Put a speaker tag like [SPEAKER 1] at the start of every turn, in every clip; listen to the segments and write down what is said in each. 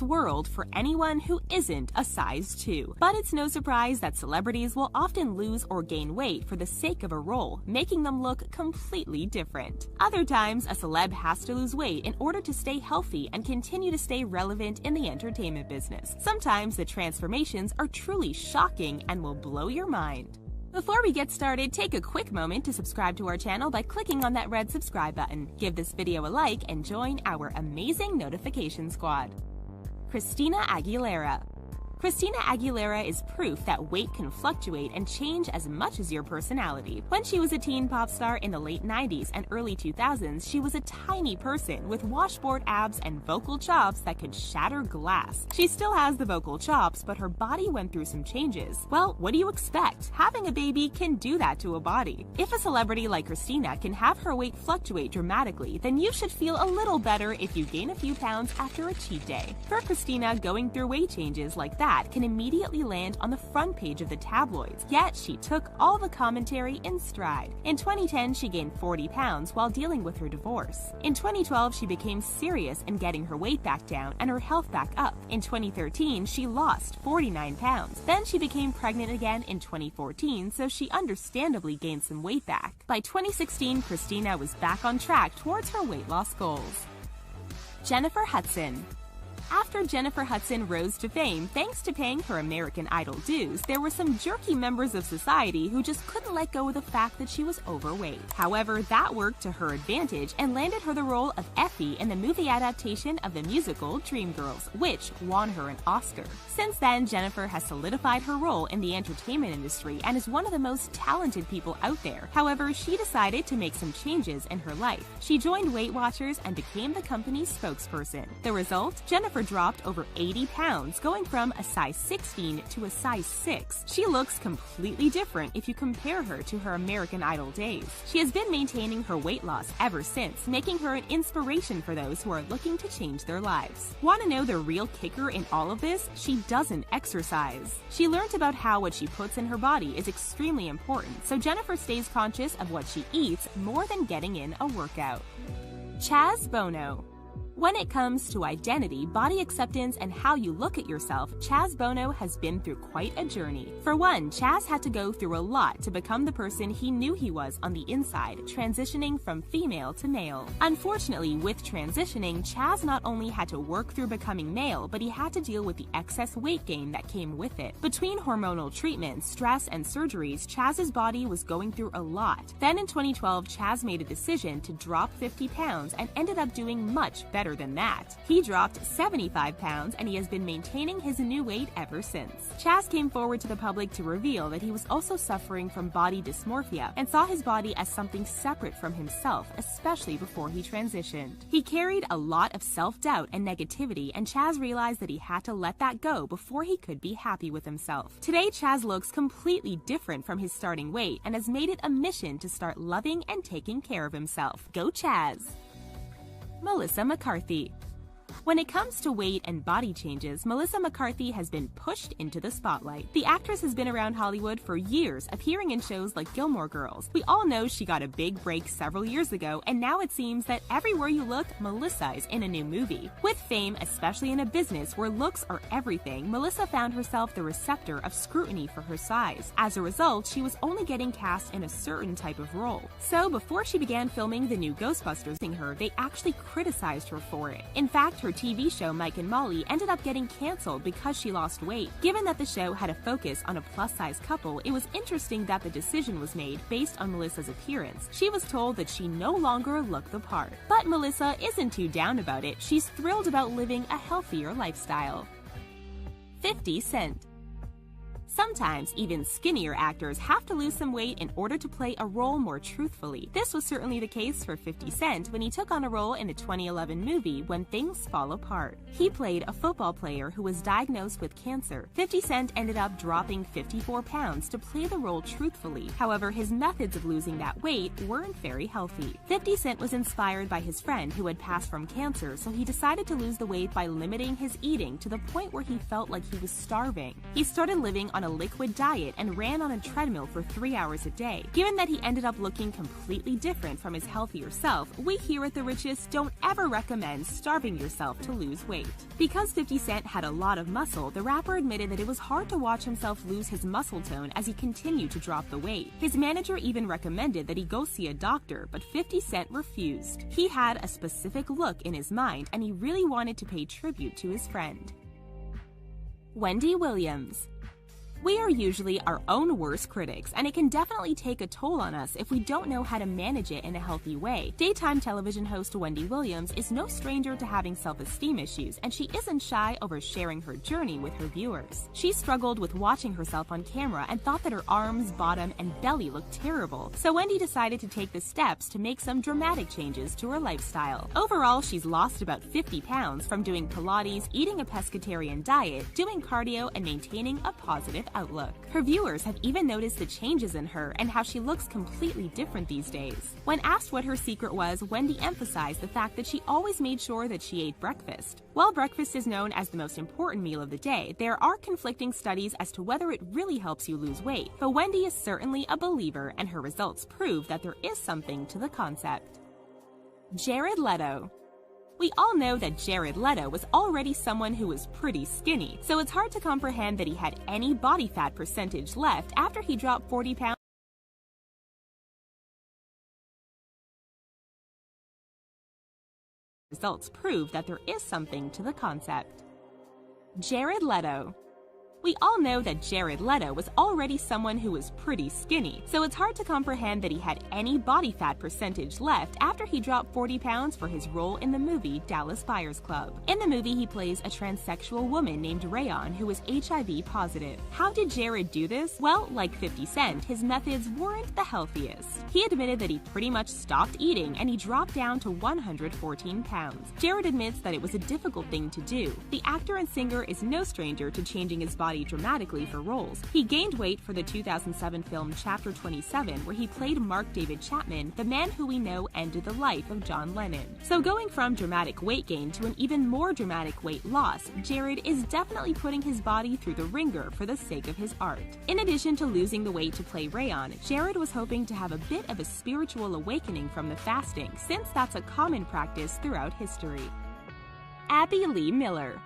[SPEAKER 1] this world for anyone who isn't a size 2. But it's no surprise that celebrities will often lose or gain weight for the sake of a role, making them look completely different. Other times, a celeb has to lose weight in order to stay healthy and continue to stay relevant in the entertainment business. Sometimes the transformations are truly shocking and will blow your mind. Before we get started, take a quick moment to subscribe to our channel by clicking on that red subscribe button. Give this video a like and join our amazing notification squad. Christina Aguilera. Christina Aguilera is proof that weight can fluctuate and change as much as your personality. When she was a teen pop star in the late 90s and early 2000s, she was a tiny person with washboard abs and vocal chops that could shatter glass. She still has the vocal chops, but her body went through some changes. Well, what do you expect? Having a baby can do that to a body. If a celebrity like Christina can have her weight fluctuate dramatically, then you should feel a little better if you gain a few pounds after a cheat day. For Christina, going through weight changes like that can immediately land on the front page of the tabloids, yet she took all the commentary in stride. In 2010, she gained 40 pounds while dealing with her divorce. In 2012, she became serious in getting her weight back down and her health back up. In 2013, she lost 49 pounds. Then she became pregnant again in 2014, so she understandably gained some weight back. By 2016, Christina was back on track towards her weight loss goals. Jennifer Hudson. After Jennifer Hudson rose to fame thanks to paying her American Idol dues, there were some jerky members of society who just couldn't let go of the fact that she was overweight. However, that worked to her advantage and landed her the role of Effie in the movie adaptation of the musical Dreamgirls, which won her an Oscar. Since then, Jennifer has solidified her role in the entertainment industry and is one of the most talented people out there. However, she decided to make some changes in her life. She joined Weight Watchers and became the company's spokesperson. The result? Jennifer dropped over 80 pounds, going from a size 16 to a size 6. She looks completely different if you compare her to her American Idol days. She has been maintaining her weight loss ever since, making her an inspiration for those who are looking to change their lives. Want to know the real kicker in all of this? She doesn't exercise. She learned about how what she puts in her body is extremely important, so Jennifer stays conscious of what she eats more than getting in a workout. Chaz Bono. When it comes to identity, body acceptance, and how you look at yourself, Chaz Bono has been through quite a journey. For one, Chaz had to go through a lot to become the person he knew he was on the inside, transitioning from female to male. Unfortunately, with transitioning, Chaz not only had to work through becoming male, but he had to deal with the excess weight gain that came with it. Between hormonal treatments, stress, and surgeries, Chaz's body was going through a lot. Then in 2012, Chaz made a decision to drop 50 pounds and ended up doing much better than that. He dropped 75 pounds and he has been maintaining his new weight ever since. Chaz came forward to the public to reveal that he was also suffering from body dysmorphia and saw his body as something separate from himself, especially before he transitioned. He carried a lot of self-doubt and negativity, and Chaz realized that he had to let that go before he could be happy with himself. Today, Chaz looks completely different from his starting weight and has made it a mission to start loving and taking care of himself. Go Chaz! Melissa McCarthy. When it comes to weight and body changes, Melissa McCarthy has been pushed into the spotlight. The actress has been around Hollywood for years, appearing in shows like Gilmore Girls. We all know she got a big break several years ago, and now it seems that everywhere you look, Melissa is in a new movie. With fame, especially in a business where looks are everything, Melissa found herself the receptor of scrutiny for her size. As a result, she was only getting cast in a certain type of role. So before she began filming the new Ghostbusters, they actually criticized her for it. In fact, her TV show Mike and Molly ended up getting canceled because she lost weight. Given that the show had a focus on a plus-size couple, it was interesting that the decision was made based on Melissa's appearance. She was told that she no longer looked the part. But Melissa isn't too down about it. She's thrilled about living a healthier lifestyle. 50 Cent. Sometimes, even skinnier actors have to lose some weight in order to play a role more truthfully. This was certainly the case for 50 Cent when he took on a role in the 2011 movie When Things Fall Apart. He played a football player who was diagnosed with cancer. 50 Cent ended up dropping 54 pounds to play the role truthfully. However, his methods of losing that weight weren't very healthy. 50 Cent was inspired by his friend who had passed from cancer, so he decided to lose the weight by limiting his eating to the point where he felt like he was starving. He started living on a liquid diet and ran on a treadmill for 3 hours a day. Given that he ended up looking completely different from his healthier self, we here at The Richest don't ever recommend starving yourself to lose weight. Because 50 Cent had a lot of muscle, the rapper admitted that it was hard to watch himself lose his muscle tone as he continued to drop the weight. His manager even recommended that he go see a doctor, but 50 Cent refused. He had a specific look in his mind, and he really wanted to pay tribute to his friend. Wendy Williams. We are usually our own worst critics, and it can definitely take a toll on us if we don't know how to manage it in a healthy way. Daytime television host Wendy Williams is no stranger to having self-esteem issues, and she isn't shy over sharing her journey with her viewers. She struggled with watching herself on camera and thought that her arms, bottom, and belly looked terrible, so Wendy decided to take the steps to make some dramatic changes to her lifestyle. Overall, she's lost about 50 pounds from doing Pilates, eating a pescatarian diet, doing cardio, and maintaining a positive outlook. Her viewers have even noticed the changes in her and how she looks completely different these days. When asked what her secret was, Wendy emphasized the fact that she always made sure that she ate breakfast. While breakfast is known as the most important meal of the day, there are conflicting studies as to whether it really helps you lose weight, but Wendy is certainly a believer, and her results prove that there is something to the concept. Jared Leto. We all know that Jared Leto was already someone who was pretty skinny, so it's hard to comprehend that he had any body fat percentage left after he dropped 40 pounds. Results prove that there is something to the concept. Jared Leto. We all know that Jared Leto was already someone who was pretty skinny, so it's hard to comprehend that he had any body fat percentage left after he dropped 40 pounds for his role in the movie Dallas Buyers Club. In the movie, he plays a transsexual woman named Rayon who is HIV positive. How did Jared do this? Well, like 50 Cent, his methods weren't the healthiest. He admitted that he pretty much stopped eating and he dropped down to 114 pounds. Jared admits that it was a difficult thing to do. The actor and singer is no stranger to changing his body dramatically for roles. He gained weight for the 2007 film Chapter 27, where he played Mark David Chapman, the man who we know ended the life of John Lennon. So going from dramatic weight gain to an even more dramatic weight loss, Jared is definitely putting his body through the ringer for the sake of his art. In addition to losing the weight to play Rayon, Jared was hoping to have a bit of a spiritual awakening from the fasting, since that's a common practice throughout history. Abby Lee Miller.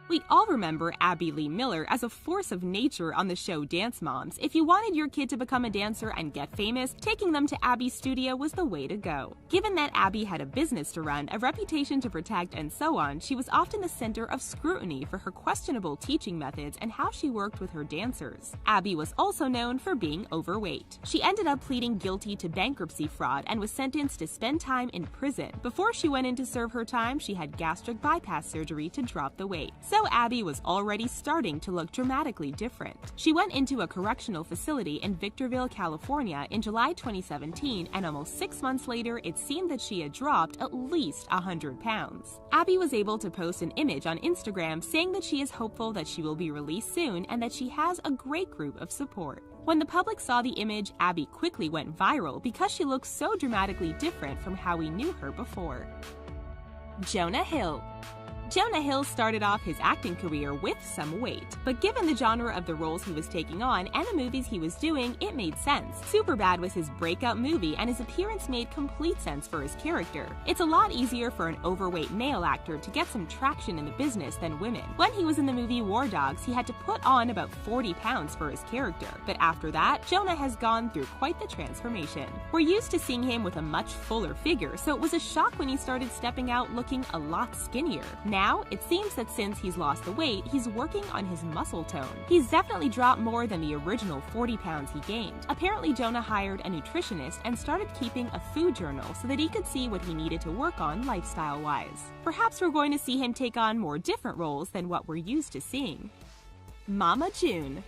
[SPEAKER 1] We all remember Abby Lee Miller as a force of nature on the show Dance Moms. If you wanted your kid to become a dancer and get famous, taking them to Abby's studio was the way to go. Given that Abby had a business to run, a reputation to protect, and so on, she was often the center of scrutiny for her questionable teaching methods and how she worked with her dancers. Abby was also known for being overweight. She ended up pleading guilty to bankruptcy fraud and was sentenced to spend time in prison. Before she went in to serve her time, she had gastric bypass surgery to drop the weight. So Abby was already starting to look dramatically different. She went into a correctional facility in Victorville, California in July 2017, and almost 6 months later, it seemed that she had dropped at least 100 pounds. Abby was able to post an image on Instagram saying that she is hopeful that she will be released soon and that she has a great group of support. When the public saw the image, Abby quickly went viral because she looked so dramatically different from how we knew her before. Jonah Hill. Jonah Hill started off his acting career with some weight, but given the genre of the roles he was taking on and the movies he was doing, it made sense. Superbad was his breakout movie, and his appearance made complete sense for his character. It's a lot easier for an overweight male actor to get some traction in the business than women. When he was in the movie War Dogs, he had to put on about 40 pounds for his character, but after that, Jonah has gone through quite the transformation. We're used to seeing him with a much fuller figure, so it was a shock when he started stepping out looking a lot skinnier. Now, it seems that since he's lost the weight, he's working on his muscle tone. He's definitely dropped more than the original 40 pounds he gained. Apparently, Jonah hired a nutritionist and started keeping a food journal so that he could see what he needed to work on lifestyle-wise. Perhaps we're going to see him take on more different roles than what we're used to seeing. Mama June.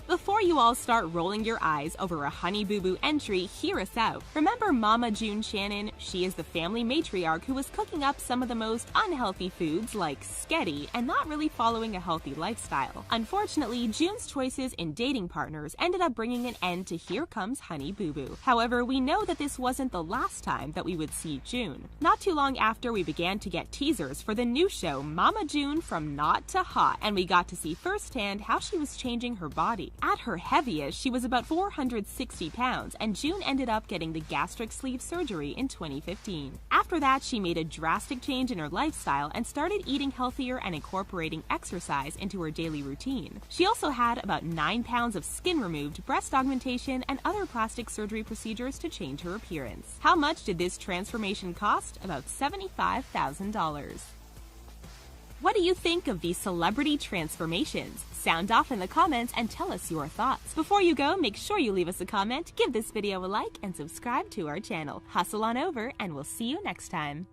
[SPEAKER 1] Before you all start rolling your eyes over a Honey Boo Boo entry, hear us out. Remember Mama June Shannon? She is the family matriarch who was cooking up some of the most unhealthy foods like sketty and not really following a healthy lifestyle. Unfortunately, June's choices in dating partners ended up bringing an end to Here Comes Honey Boo Boo. However, we know that this wasn't the last time that we would see June. Not too long after, we began to get teasers for the new show Mama June From Not to Hot, and we got to see firsthand how she was changing her body. At her heaviest, she was about 460 pounds, and June ended up getting the gastric sleeve surgery in 2015. After that, she made a drastic change in her lifestyle and started eating healthier and incorporating exercise into her daily routine. She also had about 9 pounds of skin removed, breast augmentation, and other plastic surgery procedures to change her appearance. How much did this transformation cost? About $75,000. What do you think of these celebrity transformations? Sound off in the comments and tell us your thoughts. Before you go, make sure you leave us a comment, give this video a like, and subscribe to our channel. Hustle on over, and we'll see you next time.